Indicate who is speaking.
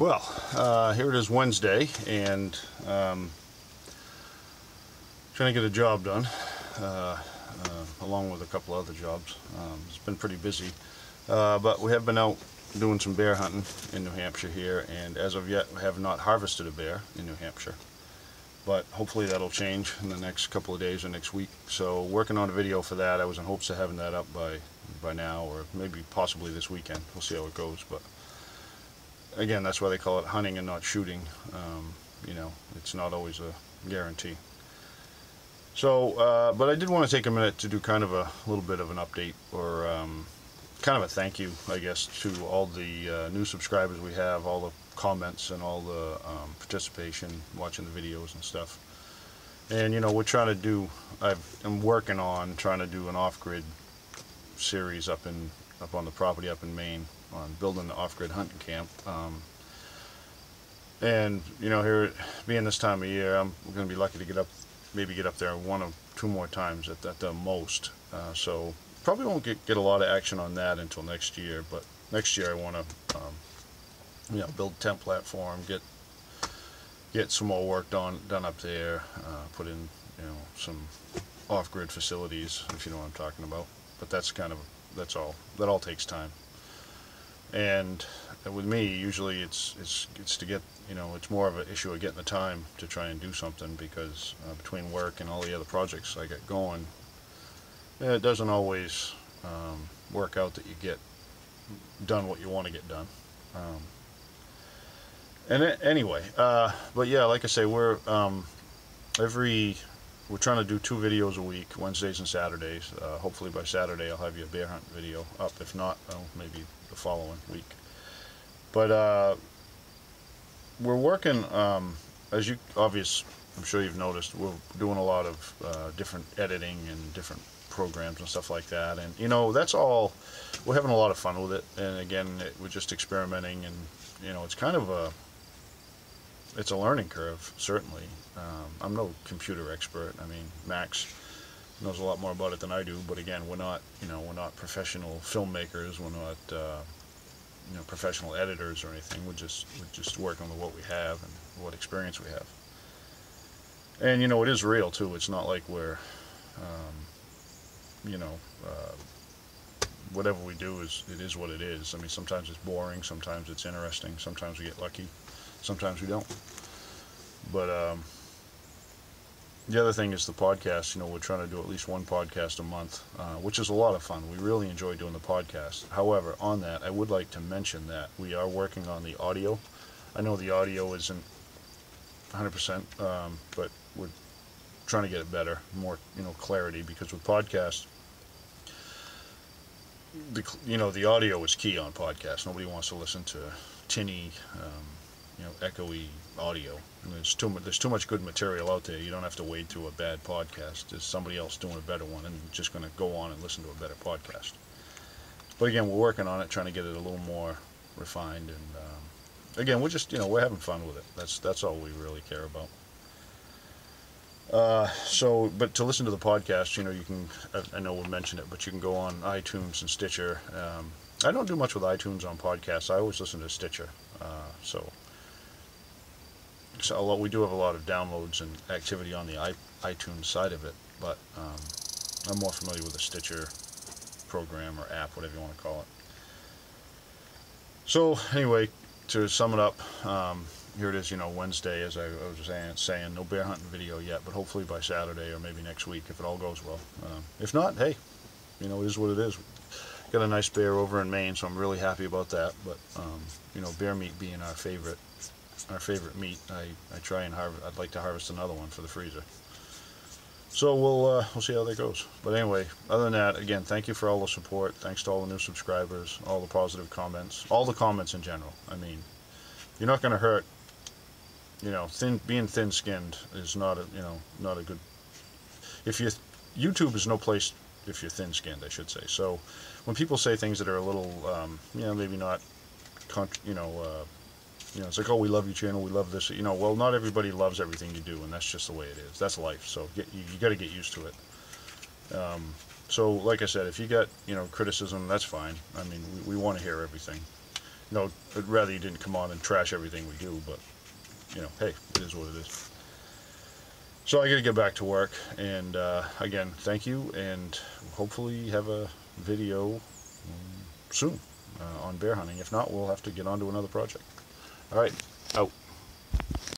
Speaker 1: Well, here it is Wednesday, and trying to get a job done, along with a couple other jobs. It's been pretty busy, but we have been out doing some bear hunting in New Hampshire here, and as of yet we have not harvested a bear in New Hampshire. But hopefully that'll change in the next couple of days or next week. So working on a video for that. I was in hopes of having that up by now, or maybe possibly this weekend. We'll see how it goes. But again, that's why they call it hunting and not shooting. You know, it's not always a guarantee. So, but I did want to take a minute to do kind of a little bit of an update, or kind of a thank you, I guess, to all the new subscribers we have, all the comments and all the participation, watching the videos and stuff. And you know, we're trying to do, I'm working on trying to do an off-grid series up on the property up in Maine, on building the off-grid hunting camp. And you know, here being this time of year, I'm going to be lucky to get up there one or two more times at the most. So probably won't get a lot of action on that until next year. But next year I want to you know, build a tent platform, get some more work done up there, put in, you know, some off-grid facilities, if you know what I'm talking about. But that's all. That all takes time. And with me, usually it's to get, you know, it's more of an issue of getting the time to try and do something, because between work and all the other projects I get going, it doesn't always work out that you get done what you want to get done. Anyway, but yeah, like I say, we're trying to do 2 videos a week, Wednesdays and Saturdays. Hopefully by Saturday I'll have you a bear hunt video up. If not, well, maybe the following week. But we're working, as you I'm sure you've noticed, we're doing a lot of different editing and different programs and stuff like that. And you know, that's all. We're having a lot of fun with it. And again, we're just experimenting, and you know, it's kind of it's a learning curve, certainly. I'm no computer expert. I mean, Max knows a lot more about it than I do, but again, we're not professional filmmakers. We're not, you know, professional editors or anything. We're just working with what we have and what experience we have. And you know, it is real too. It's not like we're, you know, whatever we do it is what it is. I mean, sometimes it's boring, sometimes it's interesting, sometimes we get lucky, sometimes we don't. But the other thing is the podcast. You know, we're trying to do at least one podcast a month, which is a lot of fun. We really enjoy doing the podcast. However, on that, I would like to mention that we are working on the audio. I know the audio isn't 100%, but we're trying to get it better, more, you know, clarity, because with podcasts, you know, the audio is key on podcasts. Nobody wants to listen to tinny, you know, echoey audio. I mean, there's too much good material out there. You don't have to wade through a bad podcast. There's somebody else doing a better one, and you're just going to go on and listen to a better podcast. But again, we're working on it, trying to get it a little more refined. And again, we're just, you know, we're having fun with it. That's all we really care about. So, but to listen to the podcast, you know, you can, I know we'll mention it, but you can go on iTunes and Stitcher. I don't do much with iTunes on podcasts. I always listen to Stitcher. So we do have a lot of downloads and activity on the iTunes side of it, but I'm more familiar with the Stitcher program or app, whatever you want to call it. So anyway, to sum it up, here it is, you know, Wednesday, as I was saying, no bear hunting video yet, but hopefully by Saturday or maybe next week, if it all goes well. If not, hey, you know, it is what it is. Got a nice bear over in Maine, so I'm really happy about that. But you know, bear meat being our favorite meat, I try and I'd like to harvest another one for the freezer. So we'll see how that goes. But anyway, other than that, again, thank you for all the support. Thanks to all the new subscribers, all the positive comments, all the comments in general. I mean, you're not going to hurt. You know, being thin-skinned is not a good. YouTube is no place if you're thin-skinned, I should say. So when people say things that are a little, you know, maybe not, you know, it's like, oh, we love your channel, we love this. You know, well, not everybody loves everything you do, and that's just the way it is. That's life. So you got to get used to it. So, like I said, if you got, you know, criticism, that's fine. I mean, we want to hear everything. No, I'd rather you didn't come on and trash everything we do, but, you know, hey, it is what it is. So I gotta get back to work, and again, thank you, and hopefully have a video soon on bear hunting. If not, we'll have to get on to another project. Alright,